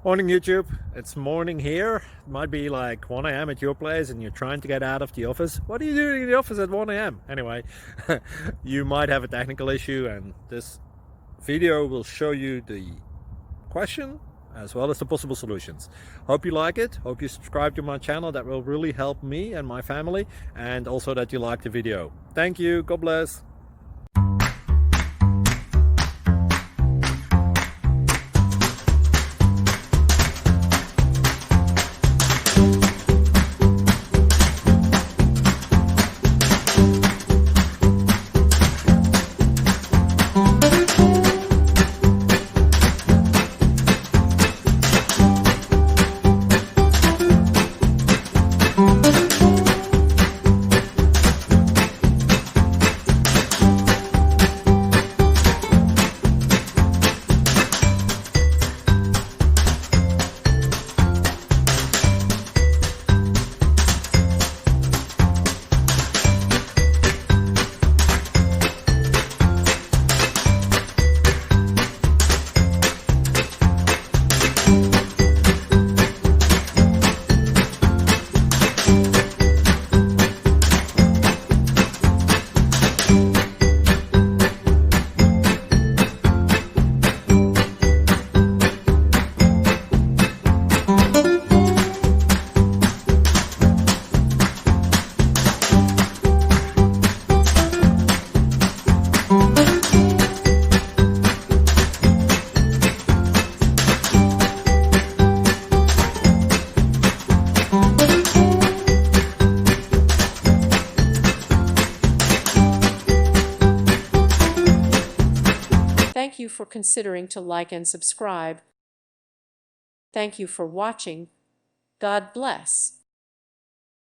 Morning YouTube, it's morning here. It might be like 1 a.m. at your place and you're trying to get out of the office. What are you doing in the office at 1 a.m.? Anyway, you might have a technical issue and this video will show you the question as well as the possible solutions. Hope you like it, hope you subscribe to my channel. That will really help me and my family, and also that you like the video. Thank you, God bless. Thank you for considering to like and subscribe. Thank you for watching. God bless.